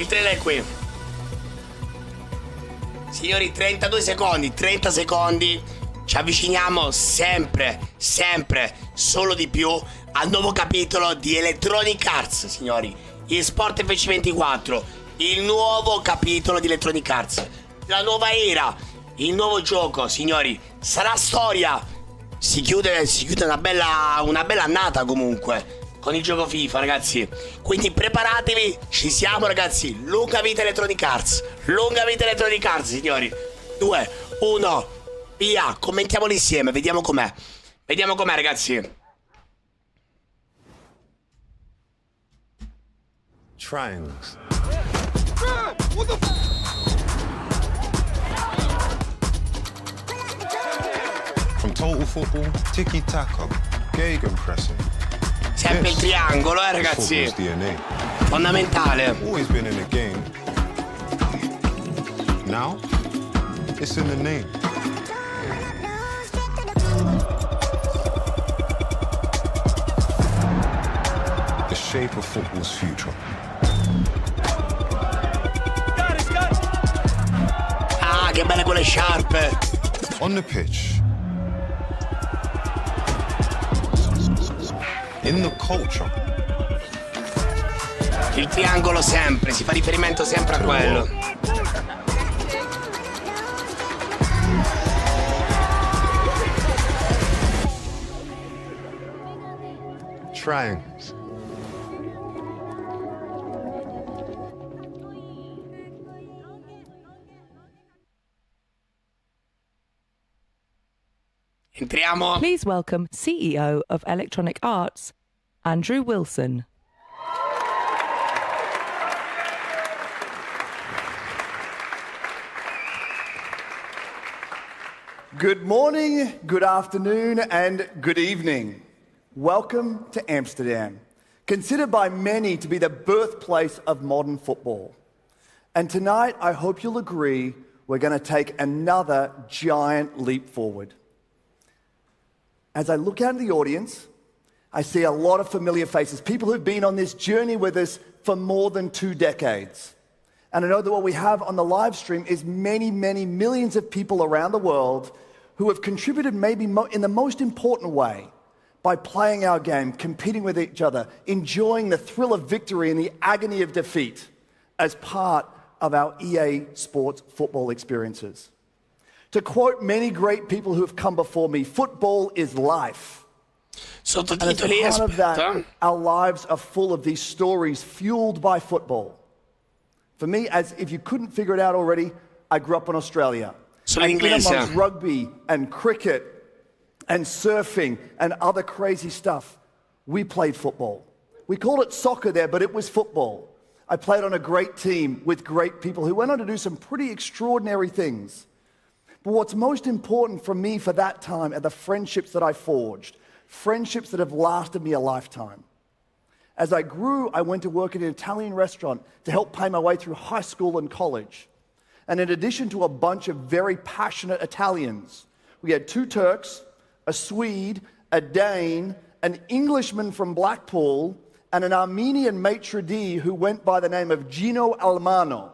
Il trailer è qui. Signori, 32 secondi, 30 secondi. Ci avviciniamo sempre, solo di più al nuovo capitolo di Electronic Arts, signori. eSport FC24, il nuovo capitolo di Electronic Arts. La nuova era, il nuovo gioco, signori. Sarà storia. Si chiude una bella annata comunque con il gioco FIFA, ragazzi. Quindi preparatevi, ci siamo, ragazzi. Lunga vita Electronic Arts. Lunga vita Electronic Arts, signori. 2, 1, via. Commentiamolo insieme, vediamo com'è. Vediamo com'è, ragazzi. Triangles. From total football, tiki-taka, gegenpressing. Sempre il triangolo, ragazzi. DNA. Fondamentale. Always been in the game. Now, it's in the name. The shape of football's future. Ah, che belle quelle sciarpe. On the pitch. In the culture. Il triangolo sempre, si fa riferimento sempre a quello. Triangles. Entriamo. Please welcome CEO of Electronic Arts, Andrew Wilson. Good morning, good afternoon, and good evening. Welcome to Amsterdam, considered by many to be the birthplace of modern football. And tonight, I hope you'll agree, we're going to take another giant leap forward. As I look out at the audience, I see a lot of familiar faces, people who've been on this journey with us for more than 2 decades. And I know that what we have on the live stream is many, many millions of people around the world who have contributed maybe in the most important way by playing our game, competing with each other, enjoying the thrill of victory and the agony of defeat as part of our EA Sports football experiences. To quote many great people who have come before me, football is life. And as Sottotitoli, part of that, aspetta. our lives are full of these stories fueled by football. For me, as if you couldn't figure it out already, I grew up in Australia. Sono And in inglese. amongst rugby and cricket and surfing and other crazy stuff, we played football. We called it soccer there, but it was football. I played on a great team with great people who went on to do some pretty extraordinary things. But what's most important for me for that time are the friendships that I forged, friendships that have lasted me a lifetime. As I grew, I went to work at an Italian restaurant to help pay my way through high school and college. And in addition to a bunch of very passionate Italians, we had 2 Turks, a Swede, a Dane, an Englishman from Blackpool, and an Armenian maitre d' who went by the name of Gino Almano.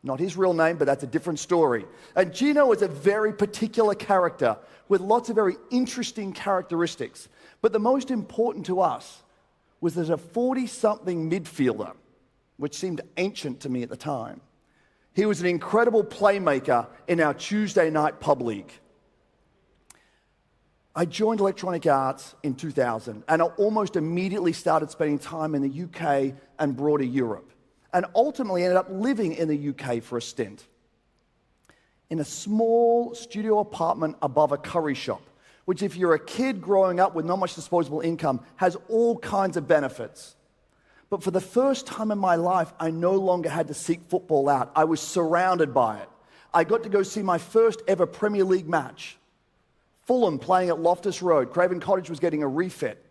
Not his real name, but that's a different story. And Gino is a very particular character with lots of very interesting characteristics. But the most important to us was there's a 40-something midfielder, which seemed ancient to me at the time. He was an incredible playmaker in our Tuesday night pub league. I joined Electronic Arts in 2000, and I almost immediately started spending time in the UK and broader Europe, and ultimately ended up living in the UK for a stint. In a small studio apartment above a curry shop, which if you're a kid growing up with not much disposable income, has all kinds of benefits. But for the first time in my life, I no longer had to seek football out. I was surrounded by it. I got to go see my first ever Premier League match. Fulham playing at Loftus Road. Craven Cottage was getting a refit.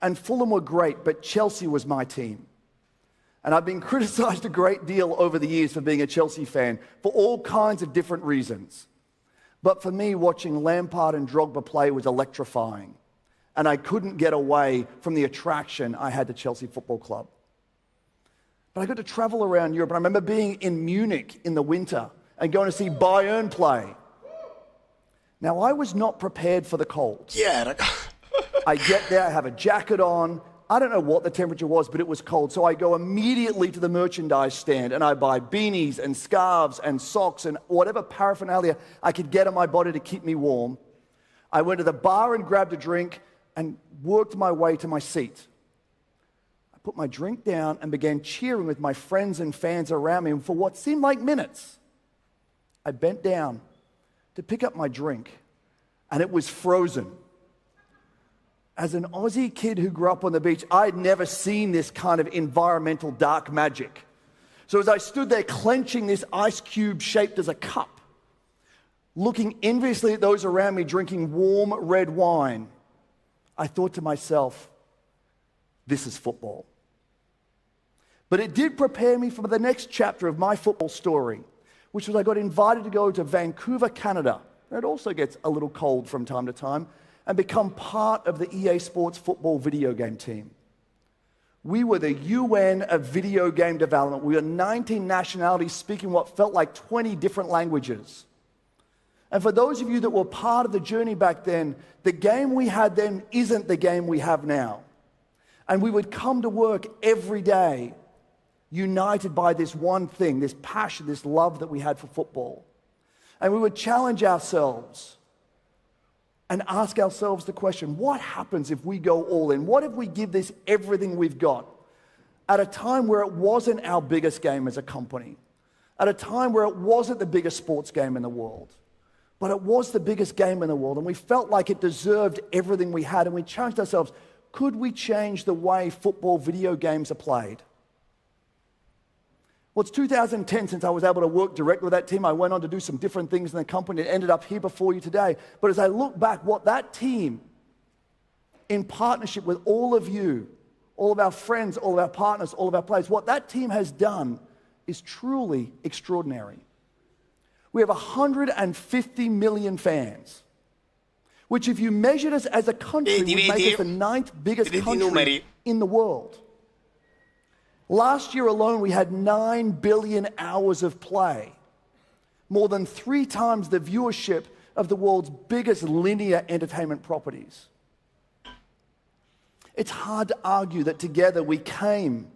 And Fulham were great, but Chelsea was my team. And I've been criticized a great deal over the years for being a Chelsea fan for all kinds of different reasons. But for me, watching Lampard and Drogba play was electrifying. And I couldn't get away from the attraction I had to Chelsea Football Club. But I got to travel around Europe, and I remember being in Munich in the winter and going to see Bayern play. Now, I was not prepared for the cold. Yeah, raga. I get there, I have a jacket on. I don't know what the temperature was, but it was cold. So I go immediately to the merchandise stand and I buy beanies and scarves and socks and whatever paraphernalia I could get on my body to keep me warm. I went to the bar and grabbed a drink and worked my way to my seat. I put my drink down and began cheering with my friends and fans around me. And for what seemed like minutes, I bent down to pick up my drink and it was frozen. As an Aussie kid who grew up on the beach, I'd never seen this kind of environmental dark magic. So as I stood there clenching this ice cube shaped as a cup, looking enviously at those around me drinking warm red wine, I thought to myself, this is football. But it did prepare me for the next chapter of my football story, which was I got invited to go to Vancouver, Canada. It also gets a little cold from time to time, and become part of the EA Sports football video game team. We were the UN of video game development. We were 19 nationalities speaking what felt like 20 different languages. And for those of you that were part of the journey back then, the game we had then isn't the game we have now. And we would come to work every day united by this one thing, this passion, this love that we had for football. And we would challenge ourselves and ask ourselves the question, what happens if we go all in? What if we give this everything we've got? At a time where it wasn't our biggest game as a company, at a time where it wasn't the biggest sports game in the world, but it was the biggest game in the world, and we felt like it deserved everything we had, and we challenged ourselves, could we change the way football video games are played? Well, it's 2010 since I was able to work directly with that team. I went on to do some different things in the company and ended up here before you today. But as I look back, what that team, in partnership with all of you, all of our friends, all of our partners, all of our players, what that team has done is truly extraordinary. We have 150 million fans, which if you measured us as a country, would make us the 9th biggest country in the world. Last year alone, we had 9 billion hours of play, more than 3 times the viewership of the world's biggest linear entertainment properties. It's hard to argue that together we came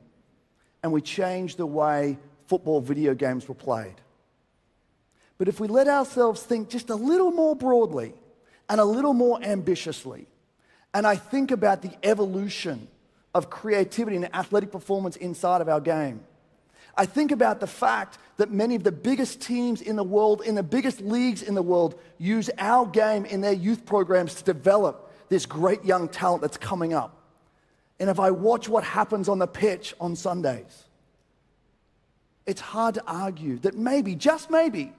and we changed the way football video games were played. But if we let ourselves think just a little more broadly and a little more ambitiously, and I think about the evolution of creativity and athletic performance inside of our game. I think about the fact that many of the biggest teams in the world, in the biggest leagues in the world, use our game in their youth programs to develop this great young talent that's coming up. And if I watch what happens on the pitch on Sundays, it's hard to argue that maybe, just maybe,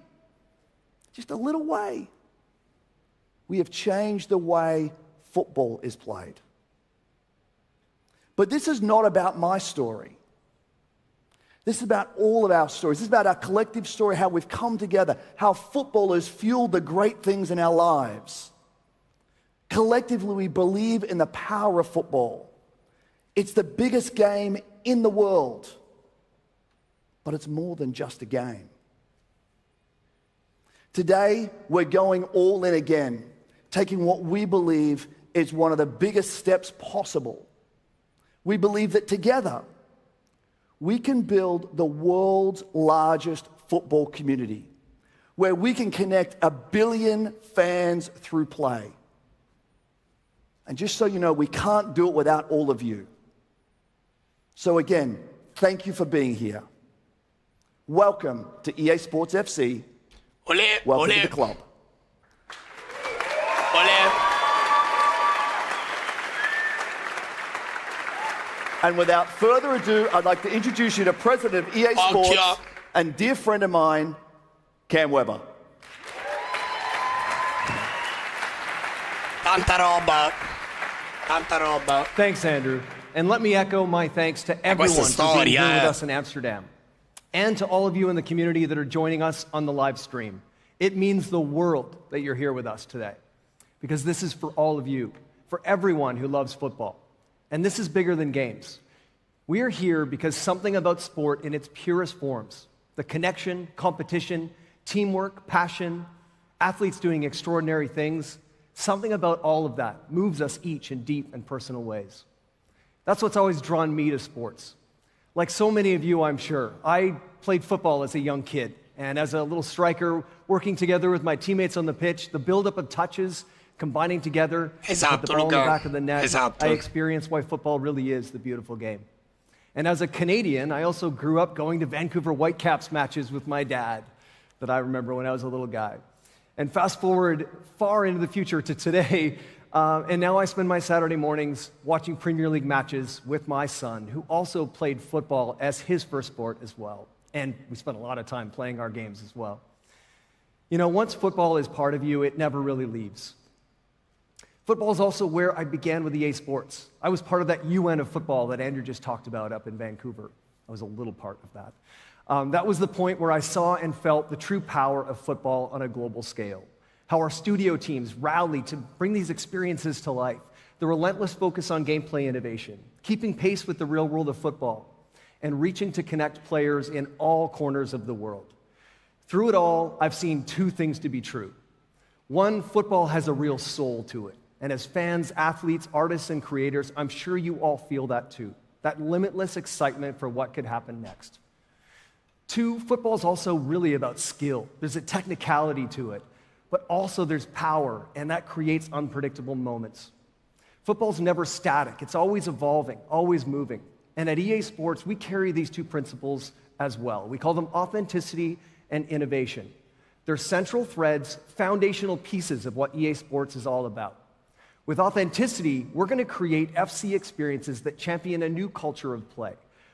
just a little way, we have changed the way football is played. But this is not about my story. This is about all of our stories. This is about our collective story, how we've come together, how football has fueled the great things in our lives. Collectively, we believe in the power of football. It's the biggest game in the world, but it's more than just a game. Today, we're going all in again, taking what we believe is one of the biggest steps possible. We believe that together, we can build the world's largest football community, where we can connect 1 billion fans through play. And just so you know, we can't do it without all of you. So again, thank you for being here. Welcome to EA Sports FC. Ole, Welcome ole. to the club. Ole. And without further ado, I'd like to introduce you to President of EA Sports and dear friend of mine, Cam Webber. Tanta roba. Tanta roba. Thanks, Andrew. And let me echo my thanks to everyone for being here with us in Amsterdam, and to all of you in the community that are joining us on the live stream. It means the world that you're here with us today, because this is for all of you, for everyone who loves football. And this is bigger than games. We are here because something about sport in its purest forms, the connection, competition, teamwork, passion, athletes doing extraordinary things, something about all of that moves us each in deep and personal ways. That's what's always drawn me to sports. Like so many of you, I'm sure, I played football as a young kid, and as a little striker, working together with my teammates on the pitch, the buildup of touches, combining together, put the ball in the back of the net, I experienced why football really is the beautiful game. And as a Canadian, I also grew up going to Vancouver Whitecaps matches with my dad that I remember when I was a little guy. And fast forward far into the future to today, and now I spend my Saturday mornings watching Premier League matches with my son, who also played football as his first sport as well. And we spent a lot of time playing our games as well. You know, once football is part of you, it never really leaves. Football is also where I began with EA Sports. I was part of that UN of football that Andrew just talked about up in Vancouver. I was a little part of that. That was the point where I saw and felt the true power of football on a global scale. How our studio teams rallied to bring these experiences to life. The relentless focus on gameplay innovation, keeping pace with the real world of football, and reaching to connect players in all corners of the world. Through it all, I've seen two things to be true. One, football has a real soul to it. And as fans, athletes, artists, and creators, I'm sure you all feel that too. That limitless excitement for what could happen next. Two, football is also really about skill. There's a technicality to it, but also there's power, and that creates unpredictable moments. Football's never static. It's always evolving, always moving. And at EA Sports, we carry these two principles as well. We call them authenticity and innovation. They're central threads, foundational pieces of what EA Sports is all about. With authenticity, we're going to create FC experiences that champion a new culture of play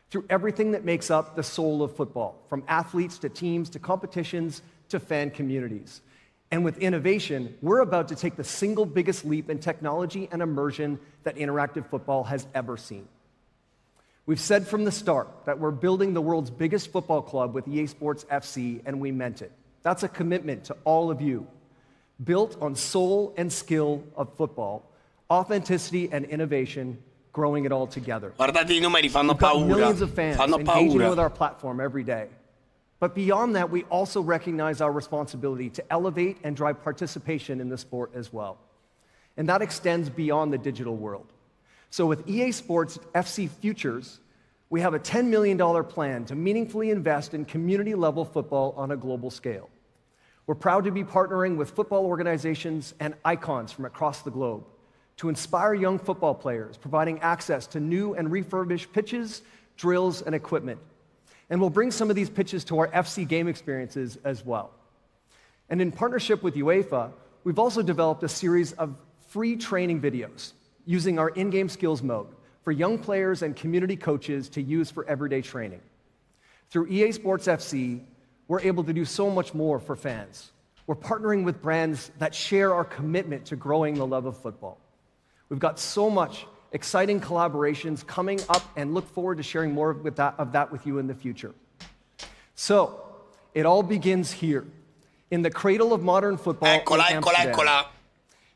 through everything that makes up the soul of football, from athletes to teams to competitions to fan communities. And with innovation, we're about to take the single biggest leap in technology and immersion that interactive football has ever seen. We've said from the start that we're building the world's biggest football club with EA Sports FC, and we meant it. That's a commitment to all of you. Built on soul and skill of football, authenticity and innovation, growing it all together. Guardate I numeri, fanno We've got paura. millions of fans Fanno engaging paura. with our platform every day. But beyond that, we also recognize our responsibility to elevate and drive participation in the sport as well. And that extends beyond the digital world. So with EA Sports FC Futures, we have a $10 million plan to meaningfully invest in community-level football on a global scale. We're proud to be partnering with football organizations and icons from across the globe to inspire young football players, providing access to new and refurbished pitches, drills, and equipment. And we'll bring some of these pitches to our FC game experiences as well. And in partnership with UEFA, we've also developed a series of free training videos using our in-game skills mode for young players and community coaches to use for everyday training. Through EA Sports FC, we're able to do so much more for fans. We're partnering with brands that share our commitment to growing the love of football. We've got so much exciting collaborations coming up and look forward to sharing more of that with you in the future. So, it all begins here, in the cradle of modern football in Amsterdam. Eccola.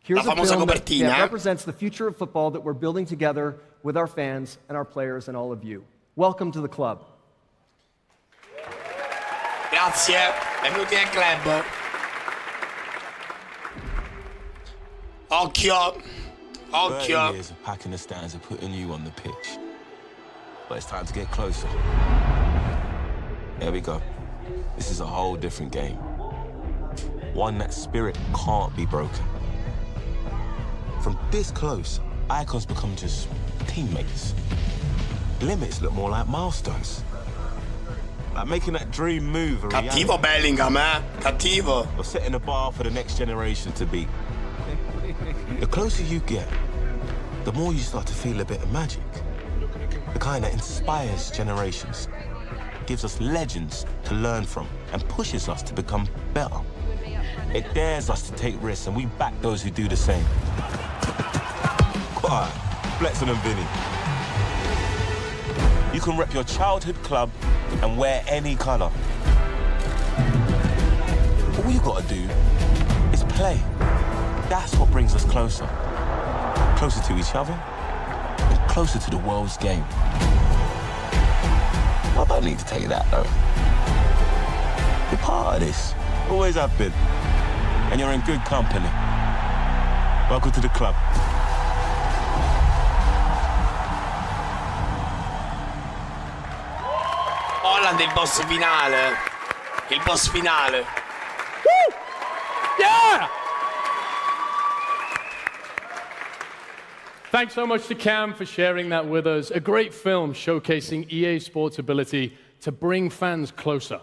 Here's La a famosa film that copertina. represents the future of football that we're building together with our fans and our players and all of you. Welcome to the club. Grazie, benvenuti nel club. Occhio, 30 occhio. years of packing the stands and putting you on the pitch. But it's time to get closer. There we go. This is a whole different game. One that spirit can't be broken. From this close, icons become just teammates. Limits look more like milestones. Like making that dream move a reality. Cattivo Bellingham, cattivo. Or setting a bar for the next generation to beat. The closer you get, the more you start to feel a bit of magic. The kind that inspires generations, gives us legends to learn from, and pushes us to become better. It dares us to take risks, and we back those who do the same. Quiet, Flexen and Vinny. You can rep your childhood club and wear any colour. All you gotta do is play. That's what brings us closer. Closer to each other and closer to the world's game. I don't need to tell you that, though. You're part of this. Always have been. And you're in good company. Welcome to the club. Holland è il boss finale. Il boss finale. Woo! Yeah! Thanks so much to Cam for sharing that with us. A great film showcasing EA Sports' ability to bring fans closer.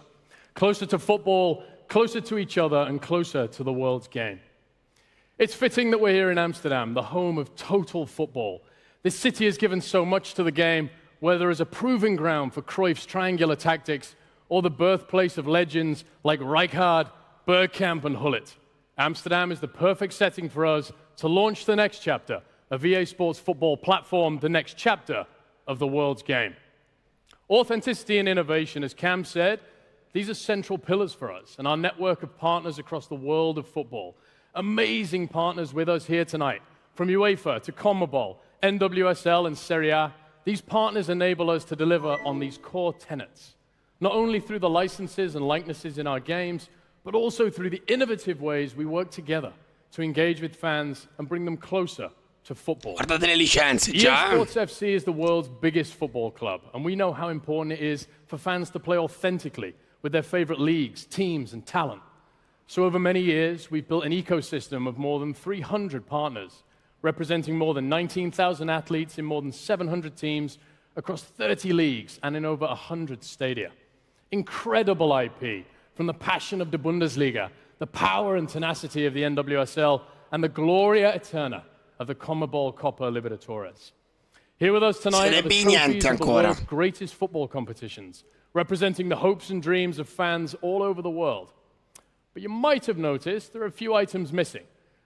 Closer to football, closer to each other, and closer to the world's game. It's fitting that we're here in Amsterdam, the home of total football. This city has given so much to the game, whether as a proving ground for Cruyff's triangular tactics or the birthplace of legends like Rijkaard, Bergkamp, and Gullit. Amsterdam is the perfect setting for us to launch the next chapter of EA Sports football platform, the next chapter of the world's game. Authenticity and innovation, as Cam said, these are central pillars for us and our network of partners across the world of football. Amazing partners with us here tonight, from UEFA to CONMEBOL, NWSL, and Serie A. These partners enable us to deliver on these core tenets, not only through the licenses and likenesses in our games, but also through the innovative ways we work together to engage with fans and bring them closer to football. Guardate le licenze, EA già. Sports FC is the world's biggest football club, and we know how important it is for fans to play authentically with their favorite leagues, teams, and talent. So over many years, we've built an ecosystem of more than 300 partners, representing more than 19,000 athletes in more than 700 teams across 30 leagues and in over 100 stadia. Incredible IP, from the passion of the Bundesliga, the power and tenacity of the NWSL, and the Gloria Eterna of the CONMEBOL Copa Libertadores. Here with us tonight are the trophies of the world's greatest football competitions, representing the hopes and dreams of fans all over the world. But you might have noticed there are a few items missing,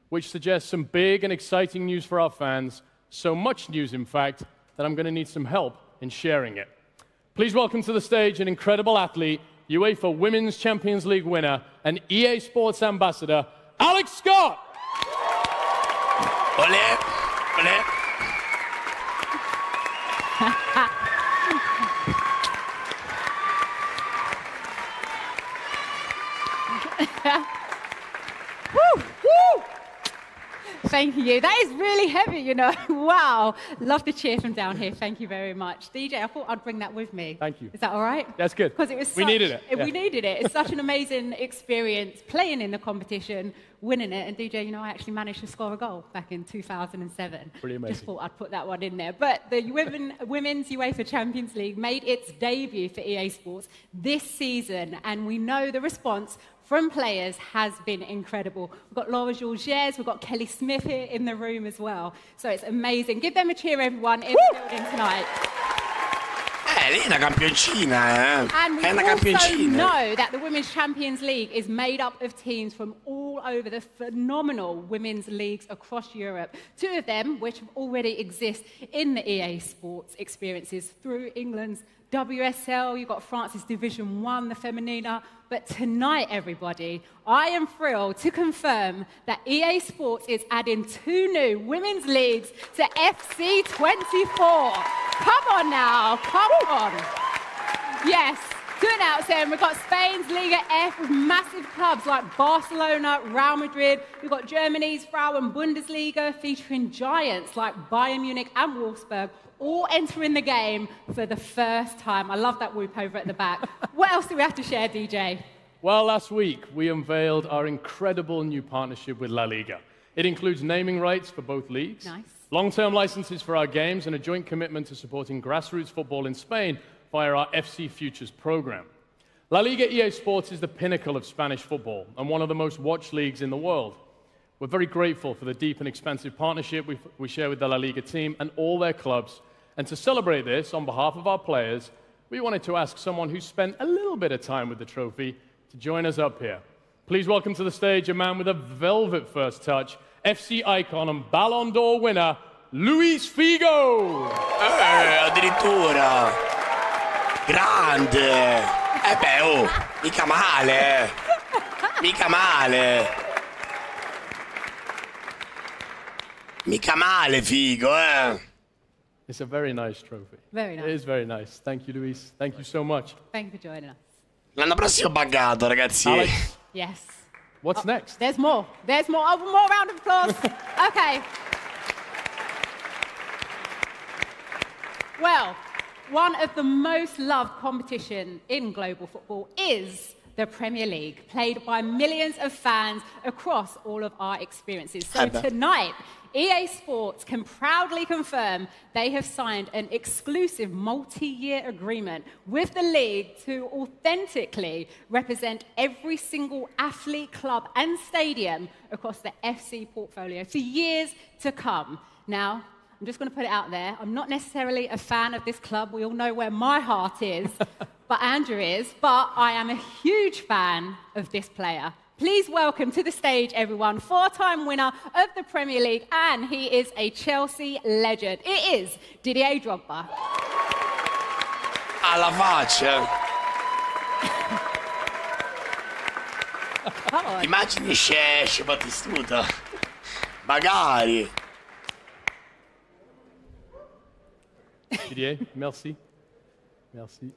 which suggests some big and exciting news for our fans, so much news, in fact, that I'm going to need some help in sharing it. Please welcome to the stage an incredible athlete, UEFA Women's Champions League winner, and EA Sports ambassador, Alex Scott! Olè, olè. Woo! Woo! Thank you. That is really heavy, you know. Wow. Love the cheer from down here. Thank you very much. DJ, I thought I'd bring that with me. Thank you. Is that all right? That's good. Because it was We needed it. We needed it. It's such an amazing experience playing in the competition, winning it. And DJ, you know, I actually managed to score a goal back in 2007. Pretty amazing. Just thought I'd put that one in there. But the Women's UEFA Champions League made its debut for EA Sports this season. And we know the response from players has been incredible. We've got Laura Georges, we've got Kelly Smith here in the room as well. So it's amazing. Give them a cheer, everyone, in the building tonight. Lei è una campioncina, And È we una also campioncina. know that the Women's Champions League is made up of teams from all over the phenomenal women's leagues across Europe. Two of them, which already exist in the EA Sports experiences through England's WSL, you've got France's Division 1, the Feminina. But tonight, everybody, I am thrilled to confirm that EA Sports is adding 2 new women's leagues to FC24. Come on now, come on. Yes, to announce them, we've got Spain's Liga F with massive clubs like Barcelona, Real Madrid. We've got Germany's Frauen Bundesliga featuring giants like Bayern Munich and Wolfsburg, all entering the game for the first time. I love that whoop over at the back. What else do we have to share, DJ? Well, last week, we unveiled our incredible new partnership with La Liga. It includes naming rights for both leagues, Nice. long-term licenses for our games, and a joint commitment to supporting grassroots football in Spain via our FC Futures program. La Liga EA Sports is the pinnacle of Spanish football and one of the most watched leagues in the world. We're very grateful for the deep and expansive partnership we share with the La Liga team and all their clubs. And to celebrate this, on behalf of our players, we wanted to ask someone who spent a little bit of time with the trophy to join us up here. Please welcome to the stage a man with a velvet first touch, FC icon and Ballon d'Or winner, Luis Figo! Addirittura! Grande! Beh, oh, mica male! Mica male! Mica male, Figo, It's a very nice trophy. Very nice. It is very nice. Thank you, Luis. Thank you so much. Thank you for joining us. L'anno prossimo buggato, ragazzi. Alex, Yes. what's next? There's more. There's more. Oh, more round of applause. Okay. Well, one of the most loved competitions in global football is the Premier League, played by millions of fans across all of our experiences. So tonight, EA Sports can proudly confirm they have signed an exclusive multi-year agreement with the league to authentically represent every single athlete, club and stadium across the FC portfolio for years to come. Now, I'm just going to put it out there. I'm not necessarily a fan of this club. We all know where my heart is, but Andrew is. But I am a huge fan of this player. Please welcome to the stage, everyone, four-time winner of the Premier League, and he is a Chelsea legend. It is Didier Drogba. Alla faccia. Come on. Immagini esce Battistuta. Magari. Didier, merci. Merci.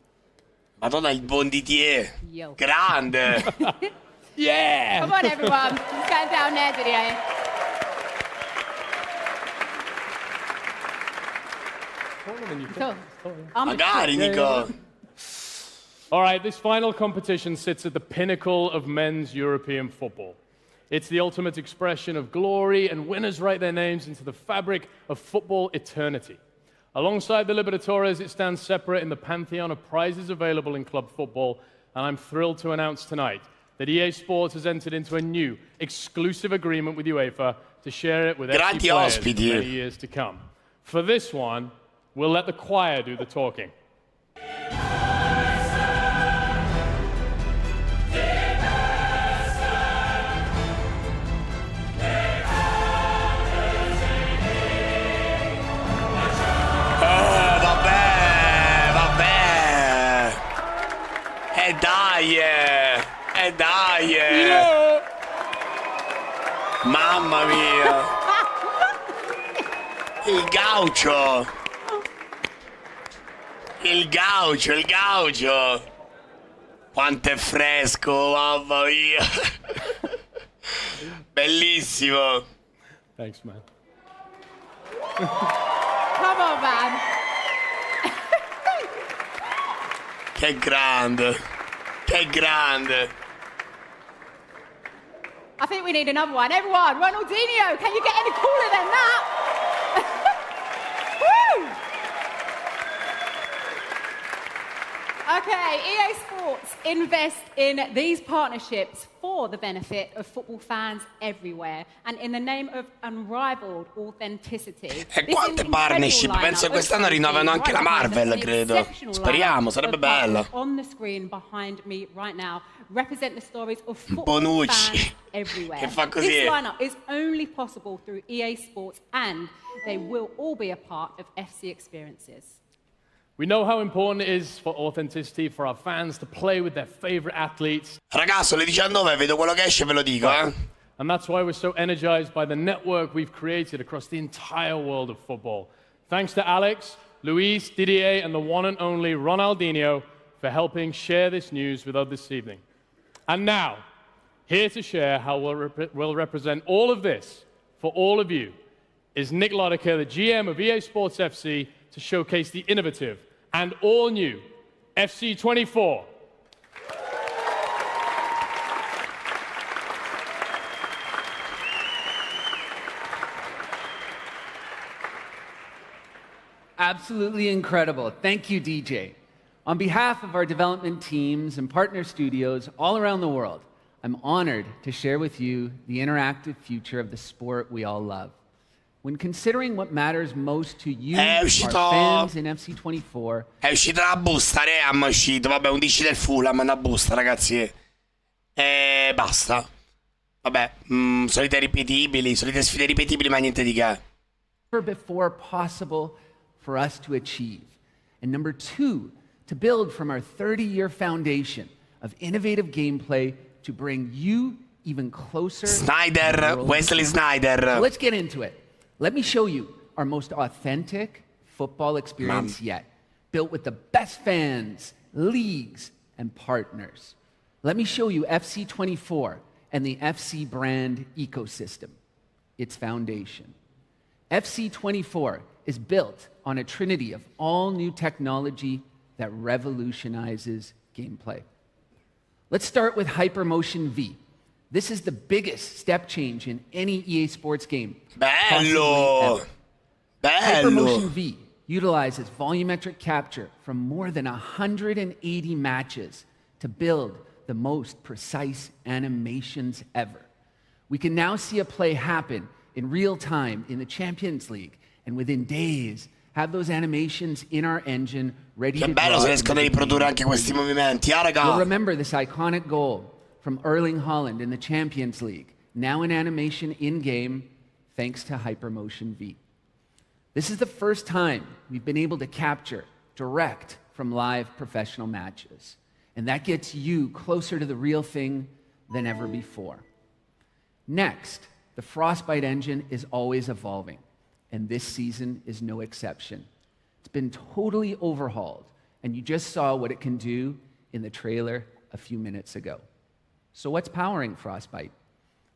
Madonna, il buon Didier. Yo. Grande. Yeah! Come on, everyone. He's going down there, Didier. Cool. Magari, Nico. All right, this final competition sits at the pinnacle of men's European football. It's the ultimate expression of glory, and winners write their names into the fabric of football eternity. Alongside the Libertadores, it stands separate in the pantheon of prizes available in club football, and I'm thrilled to announce tonight that EA Sports has entered into a new, exclusive agreement with UEFA to share it with FC players for many years to come. For this one, we'll let the choir do the talking. Dai! Mamma mia! Il gaucho! Il gaucho! Quanto è fresco, mamma mia! Bellissimo! Thanks, man. Come on, man. Che grande! Che grande! I think we need another one. Everyone, Ronaldinho, can you get any cooler than that? Woo! Okay, EA Sports invest in these partnerships for the benefit of football fans everywhere and in the name of unrivaled authenticity. E quante partnership? Penso che quest'anno rinnovano anche la Marvel, credo. Speriamo, sarebbe bello. On the screen behind me right now represent the stories of football Bonucci. fans everywhere. Che fa così. This lineup is only possible through EA Sports, and they will all be a part of FC experiences. We know how important it is for authenticity for our fans to play with their favorite athletes. Ragazzo, alle 19 vedo quello che esce e ve lo dico, eh? And that's why we're so energized by the network we've created across the entire world of football. Thanks to Alex, Luis, Didier, and the one and only Ronaldinho for helping share this news with us this evening. And now, here to share how we'll represent all of this for all of you is Nick Lodeker, the GM of EA Sports FC, to showcase the innovative and all-new FC 24. Absolutely incredible. Thank you, DJ. On behalf of our development teams and partner studios all around the world, I'm honored to share with you the interactive future of the sport we all love. When considering what matters most to you, our fans in FC24... È uscita la busta, Ream è uscito. Vabbè, 11 del Fulham, una busta, ragazzi. E basta. Vabbè, solite sfide ripetibili, ma niente di che. Before possible for us to achieve. And number two, to build from our 30-year foundation of innovative gameplay to bring you even closer... Wesley Snyder. So let's get into it. Let me show you our most authentic, football experience yet, built with the best fans, leagues, and partners. Let me show you FC24 and the FC brand ecosystem, its foundation. FC24 is built on a trinity of all new technology that revolutionizes gameplay. Let's start with Hypermotion V. This is the biggest step change in any EA Sports game. Bello! Hypermotion V utilizes volumetric capture from more than 180 matches to build the most precise animations ever. We can now see a play happen in real time in the Champions League, and within days, have those animations in our engine ready to bello se riescono a riprodurre anche questi movimenti, raga. You'll remember this iconic goal from Erling Haaland in the Champions League, now in animation in-game, thanks to Hypermotion V. This is the first time we've been able to capture direct from live professional matches, and that gets you closer to the real thing than ever before. Next, the Frostbite engine is always evolving, and this season is no exception. It's been totally overhauled, and you just saw what it can do in the trailer a few minutes ago. So what's powering Frostbite?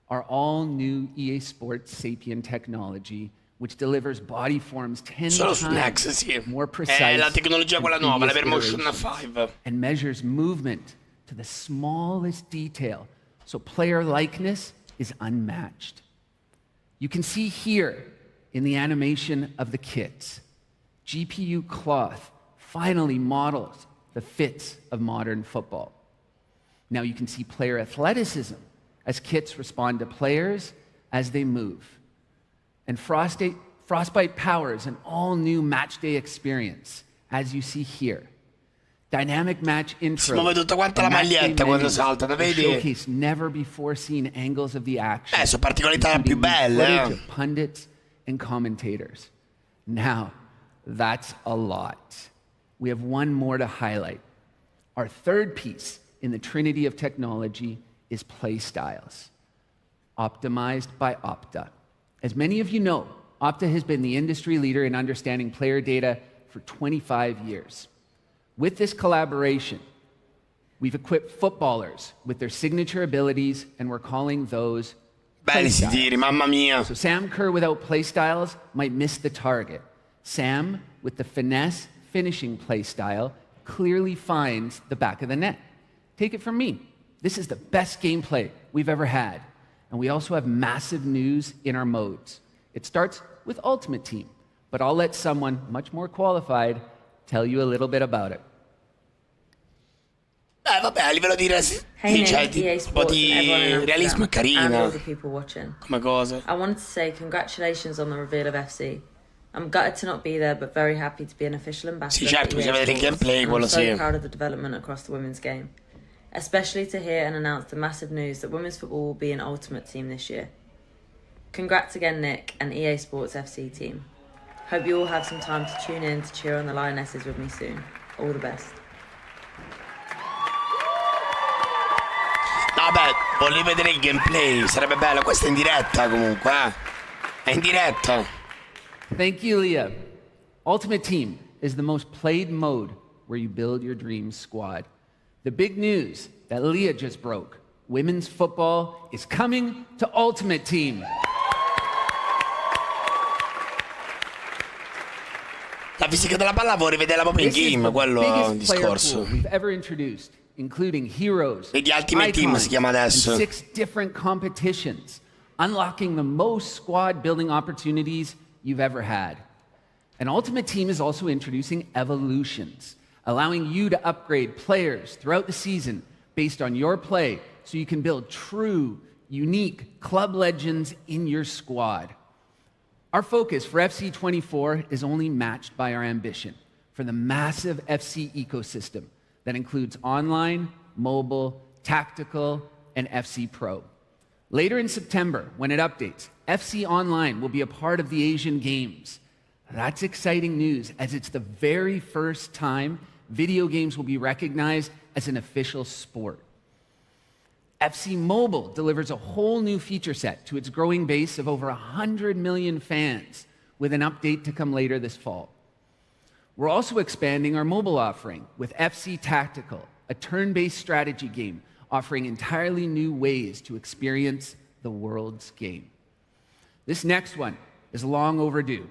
Our all-new EA Sports Sapien technology, which delivers body forms 10 times more precise la tecnologia quella nuova, la previous Vermotion 5. and measures movement to the smallest detail, so player likeness is unmatched. You can see here in the animation of the kits, GPU cloth finally models the fits of modern football. Now you can see player athleticism as kits respond to players as they move. And Frostbite powers an all-new matchday experience, as you see here. Dynamic match intro. Si muove tutta quanta la maglietta quando salta, da vedi? Showcase never before seen angles of the action. Sono particolarità più belle. Footage of pundits and commentators. Now, that's a lot. We have one more to highlight. Our third piece in the trinity of technology is play styles, optimized by Opta. As many of you know, Opta has been the industry leader in understanding player data for 25 years. With this collaboration, we've equipped footballers with their signature abilities, and we're calling those Belli si tiri, mamma mia. So Sam Kerr without play styles might miss the target. Sam, with the finesse finishing play style, clearly finds the back of the net. Take it from me. This is the best gameplay we've ever had. And we also have massive news in our modes. It starts with Ultimate Team, but I'll let someone much more qualified tell you a little bit about it. Vabbè, a livello di un po' di realismo è carina. And all the people watching. Come cosa. I wanted to say congratulations on the reveal of FC. I'm gutted to not be there, but very happy to be an official ambassador. Sì, certo, bisogna vedere il gameplay, quello sì. I'm so proud of the development across the women's game, especially to hear and announce the massive news that women's football will be an Ultimate Team this year. Congrats again, Nick, and EA Sports FC team. Hope you all have some time to tune in to cheer on the Lionesses with me soon. All the best. Vabbè, volevo vedere il gameplay, sarebbe bello. Questo è in diretta comunque, È in diretta. Thank you, Leah. Ultimate Team is the most played mode where you build your dream squad. The big news that Leah just broke: women's football is coming to Ultimate Team. La fisica della palla vorrei vederla proprio in game, quello è un discorso. We've ever introduced, including heroes, Vedi Ultimate Team si chiama adesso. 6 different competitions, unlocking the most squad building opportunities you've ever had. And Ultimate Team is also introducing evolutions, allowing you to upgrade players throughout the season based on your play, so you can build true, unique club legends in your squad. Our focus for FC24 is only matched by our ambition for the massive FC ecosystem that includes online, mobile, tactical, and FC Pro. Later in September, when it updates, FC Online will be a part of the Asian Games. That's exciting news, as it's the very first time video games will be recognized as an official sport. FC Mobile delivers a whole new feature set to its growing base of over 100 million fans, with an update to come later this fall. We're also expanding our mobile offering with FC Tactical, a turn-based strategy game offering entirely new ways to experience the world's game. This next one is long overdue.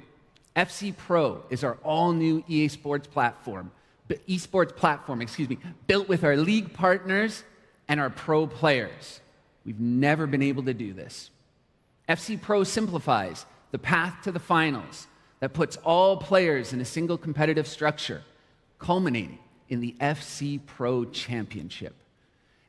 FC Pro is our all-new esports platform, built with our league partners and our pro players. We've never been able to do this. FC Pro simplifies the path to the finals that puts all players in a single competitive structure, culminating in the FC Pro Championship.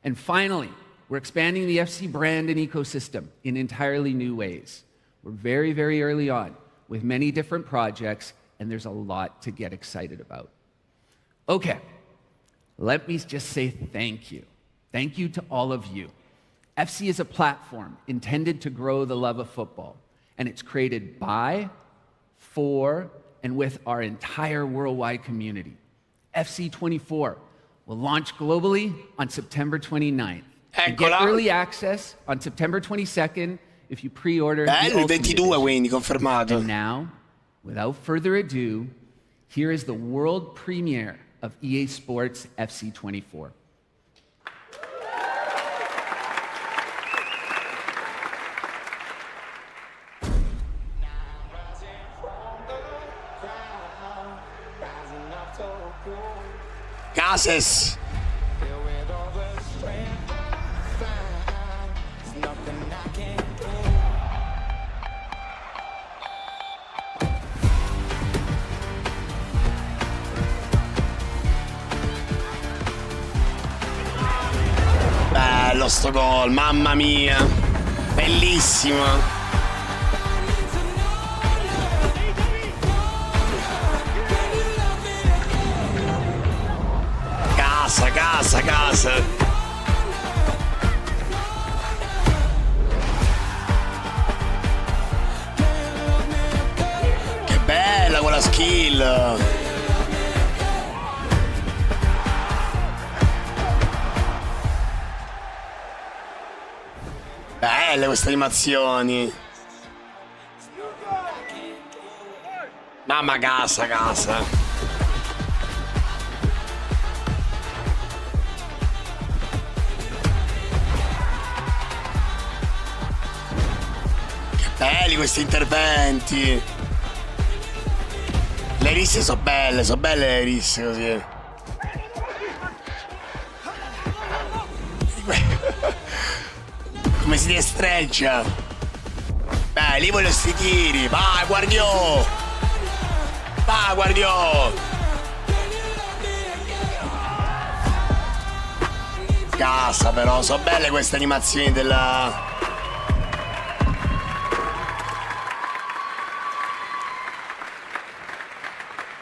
And finally, we're expanding the FC brand and ecosystem in entirely new ways. We're very, very early on with many different projects, and there's a lot to get excited about. Okay, let me just say thank you. Thank you to all of you. FC is a platform intended to grow the love of football, and it's created by, for, and with our entire worldwide community. FC 24 will launch globally on September 29th. And get early access on September 22nd if you pre-order the il 22, quindi confermato. And now, without further ado, here is the world premiere of EA Sports FC 24. Cases. Bello sto gol, mamma mia, bellissimo. Casa. Che bella quella skill. Belle queste animazioni. Mamma casa. Belli questi interventi. Le risse sono belle le risse così. Come si destreggia. Beh, lì voglio sti tiri. Vai, Guardiò. Casa però, sono belle queste animazioni della...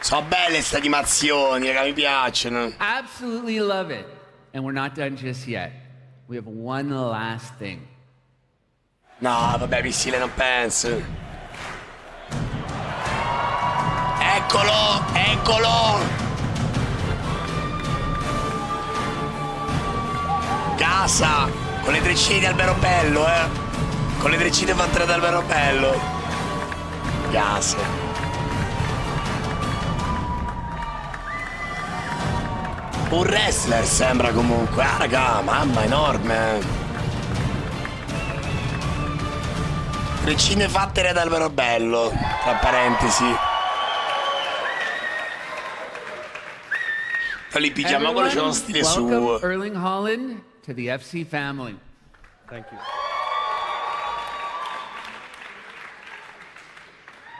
Sono belle queste animazioni, raga, mi piacciono. Absolutely love it. And we're not done just yet. We have one last thing. No, vabbè, missile non penso. Eccolo! Casa! Con le treccine di Alberobello, Con le treccine fatte da Alberobello. Casa. Un wrestler sembra comunque. Ah, raga, mamma, enorme. Treccine fatte da Alberobello, tra parentesi. Lì pigiama quello c'è uno stile suo. Erling Haaland to the FC family. Thank you.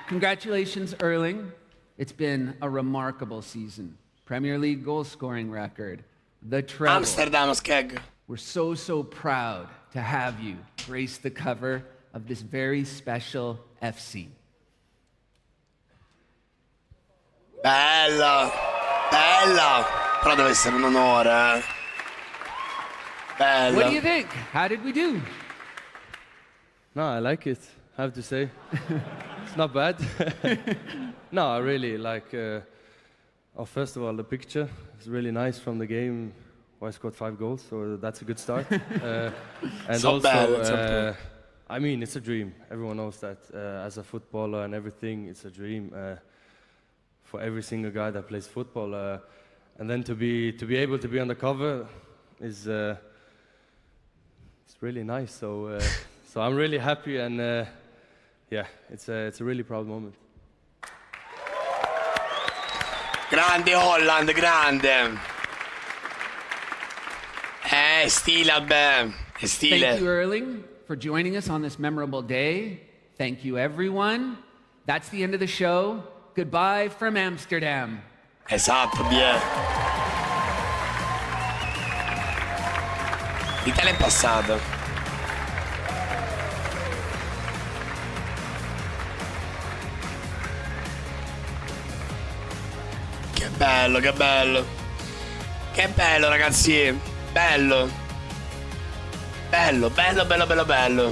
Congratulations, Erling. It's been a remarkable season. Premier League goal scoring record, the treble. Amsterdam, Skeg. We're so proud to have you grace the cover of this very special FC. Bella. Però deve essere un onore, Bella. What do you think? How did we do? No, I like it, I have to say. It's not bad. No, I really like... first of all, the picture is really nice from the game where I scored 5 goals, so that's a good start. And so also, bad, I mean, it's a dream. Everyone knows that. As a footballer and everything, it's a dream. for every single guy that plays football. And then to be able to be on the cover is it's really nice. So I'm really happy, and yeah, it's a really proud moment. Grande Holland, grande. Stile, beh, stile. Thank you, Erling, for joining us on this memorable day. Thank you, everyone. That's the end of the show. Goodbye from Amsterdam. Esatto, via. L'Italia è passata. Che bello, che bello. Che bello, ragazzi. Bello. Bello, bello, bello, bello, bello.